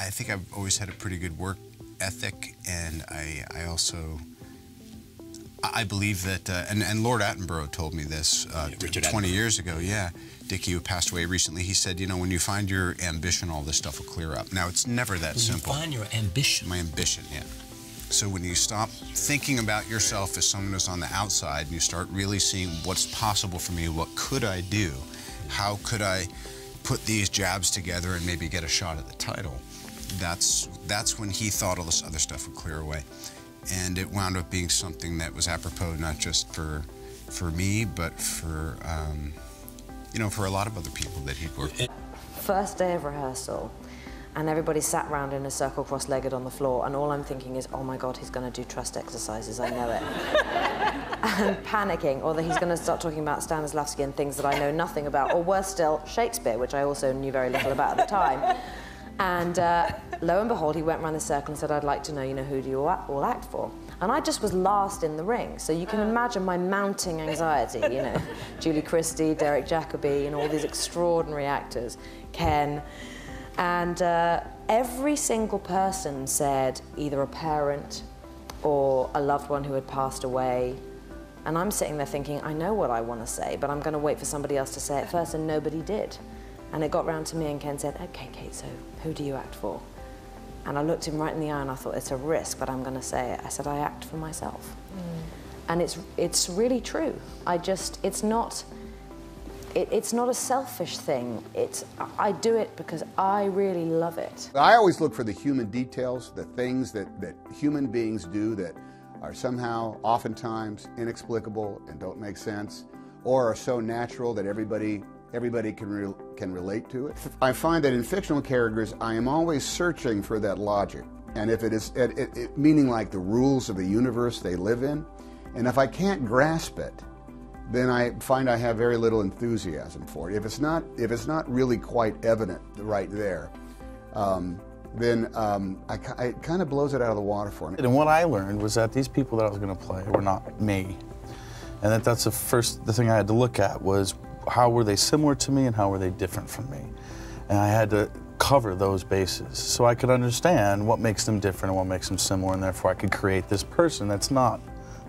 I think I've always had a pretty good work ethic, and I also, I believe that, and Lord Attenborough told me this 20 years ago, yeah. Dickie, who passed away recently, he said, you know, when you find your ambition, all this stuff will clear up. Now, it's never that simple. You find your ambition? My ambition, yeah. So when you stop thinking about yourself as someone who's on the outside and you start really seeing what's possible for me, what could I do, how could I put these jabs together and maybe get a shot at the title, that's when he thought all this other stuff would clear away. And it wound up being something that was apropos not just for me, but for, you know, for a lot of other people that he'd worked with. First day of rehearsal, and everybody sat round in a circle cross-legged on the floor, and all I'm thinking is, oh my God, he's going to do trust exercises, I know it. And panicking, or that he's going to start talking about Stanislavski and things that I know nothing about, or worse still, Shakespeare, which I also knew very little about at the time. And lo and behold, he went around the circle and said, I'd like to know, you know, who do you all act for? And I just was last in the ring, so you can imagine my mounting anxiety, you know. Julie Christie, Derek Jacobi, and all these extraordinary actors, Ken. And every single person said either a parent or a loved one who had passed away. And I'm sitting there thinking, I know what I want to say, but I'm going to wait for somebody else to say it first, and nobody did. And it got round to me, and Ken said, okay, Kate, so who do you act for? And I looked him right in the eye, and I thought, it's a risk, but I'm going to say it. I said, I act for myself. And it's really true. It's not a selfish thing. I do it because I really love it. I always look for the human details, the things that human beings do that are somehow, oftentimes, inexplicable and don't make sense, or are so natural that everybody can relate to it. I find that in fictional characters, I am always searching for that logic. And if it is, meaning like the rules of the universe they live in, and if I can't grasp it, then I find I have very little enthusiasm for it. If it's not really quite evident right there, then it kind of blows it out of the water for me. And what I learned was that these people that I was going to play were not me, and that's the thing I had to look at was how were they similar to me and how were they different from me, and I had to cover those bases so I could understand what makes them different and what makes them similar, and therefore I could create this person that's not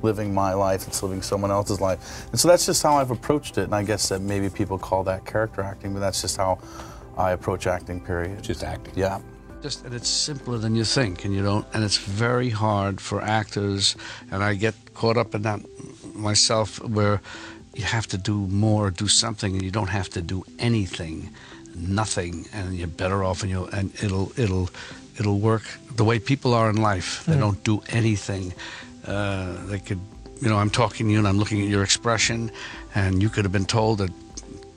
living my life, it's living someone else's life. And so that's just how I've approached it, and I guess that maybe people call that character acting, but that's just how I approach acting, period. Just acting. Yeah. And it's simpler than you think, and it's very hard for actors, and I get caught up in that myself, where you have to do more, do something, and you don't have to do anything, nothing, and you're better off, and it'll work the way people are in life. They don't do anything. They could, I'm talking to you and I'm looking at your expression, and you could have been told that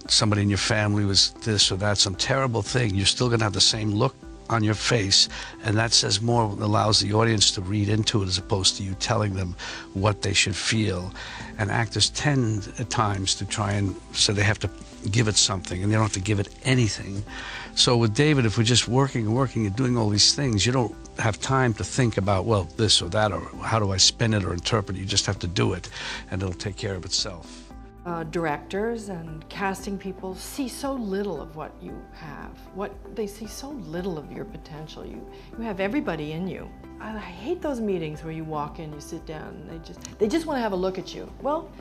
somebody in your family was this or that, some terrible thing. You're still going to have the same look on your face, and that says more, allows the audience to read into it as opposed to you telling them what they should feel. And actors tend at times to try and say they have to give it something, and they don't have to give it anything. So with David, if we're just working and working and doing all these things, you don't have time to think about, well, this or that, or how do I spin it or interpret it. You just have to do it, and it'll take care of itself. Directors and casting people see so little of what you have. They see so little of your potential. You have everybody in you. I hate those meetings where you walk in, you sit down, and they just want to have a look at you. Well,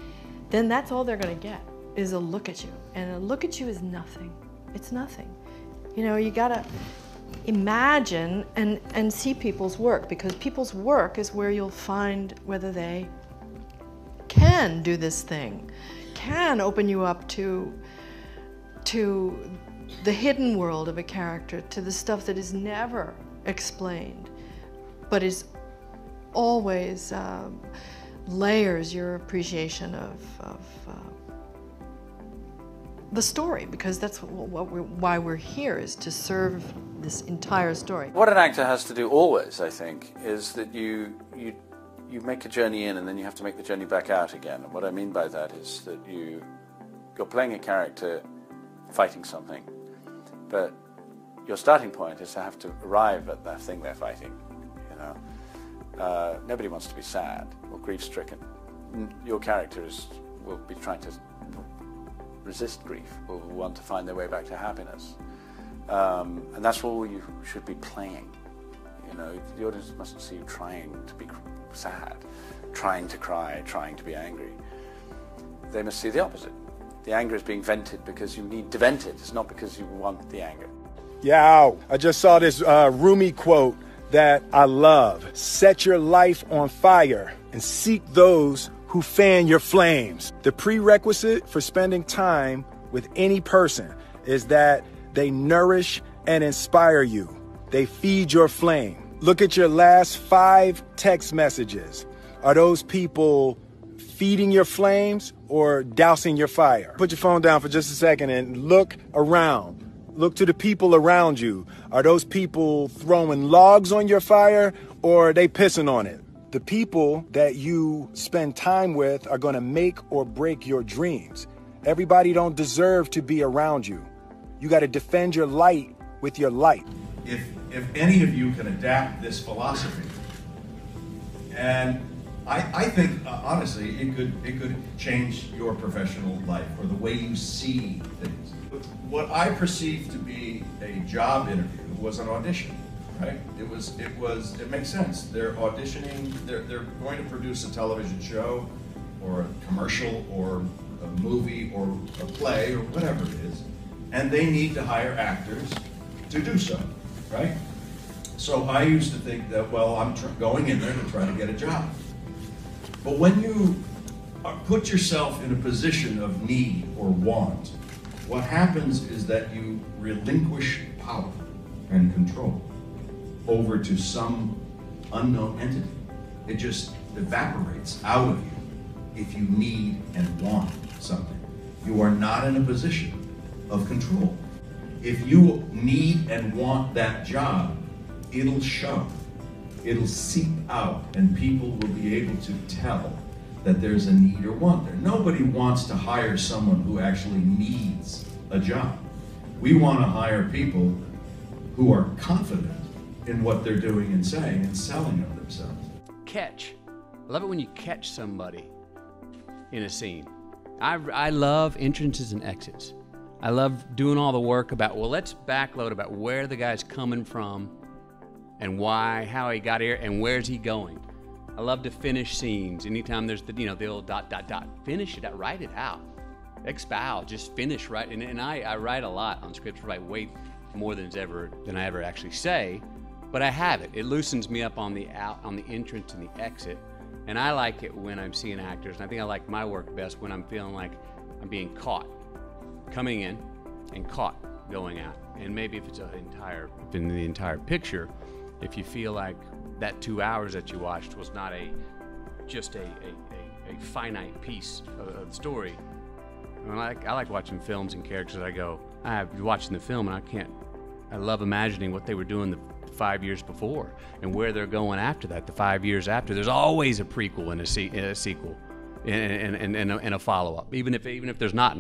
then that's all they're going to get, is a look at you. And a look at you is nothing. It's nothing. You gotta imagine and see people's work, because people's work is where you'll find whether they can do this thing, can open you up to the hidden world of a character, to the stuff that is never explained, but is always layers your appreciation of the story, because that's why we're here, is to serve this entire story. What an actor has to do always, I think, is that you make a journey in and then you have to make the journey back out again. And what I mean by that is that you're playing a character fighting something, but your starting point is to have to arrive at that thing they're fighting. Nobody wants to be sad or grief-stricken. Your characters will be trying to resist grief, will want to find their way back to happiness. And that's all you should be playing. You know, the audience mustn't see you trying to be sad, trying to cry, trying to be angry. They must see the opposite. The anger is being vented because you need to vent it. It's not because you want the anger. Yow! I just saw this Rumi quote that I love. Set your life on fire and seek those who fan your flames. The prerequisite for spending time with any person is that they nourish and inspire you. They feed your flame. Look at your last 5 text messages. Are those people feeding your flames or dousing your fire? Put your phone down for just a second and look around. Look to the people around you. Are those people throwing logs on your fire or are they pissing on it? The people that you spend time with are going to make or break your dreams. Everybody don't deserve to be around you. You got to defend your light with your light. If any of you can adapt this philosophy, and I think honestly it could change your professional life or the way you see things. What I perceived to be a job interview was an audition, right? It makes sense. They're auditioning. They're going to produce a television show, or a commercial, or a movie, or a play, or whatever it is, and they need to hire actors to do so, right? So I used to think that, well, I'm going in there to try to get a job. But when you put yourself in a position of need or want, what happens is that you relinquish power and control over to some unknown entity. It just evaporates out of you if you need and want something. You are not in a position of control. If you need and want that job, it'll show. It'll seep out and people will be able to tell that there's a need or want there. Nobody wants to hire someone who actually needs a job. We want to hire people who are confident in what they're doing and saying and selling of themselves. Catch. I love it when you catch somebody in a scene. I love entrances and exits. I love doing all the work about, well, let's backload about where the guy's coming from and why, how he got here, and where's he going. I love to finish scenes. Anytime there's the, the old ... finish it out, write it out. Expound, just finish, right? And I write a lot on scripts, write way more than I ever actually say, but I have it. It loosens me up on the entrance and the exit. And I like it when I'm seeing actors, and I think I like my work best when I'm feeling like I'm being caught, coming in and caught going out. And maybe if it's in the entire picture, if you feel like that 2 hours that you watched was not just a finite piece of the story. I like watching films and characters. I'm watching the film and I love imagining what they were doing the 5 years before and where they're going after that, the 5 years after. There's always a prequel and a sequel and a follow-up, even if there's not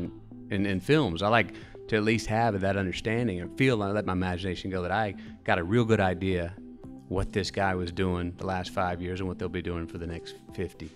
in films. I like to at least have that understanding and feel, and let my imagination go, that I got a real good idea what this guy was doing the last 5 years and what they'll be doing for the next 50.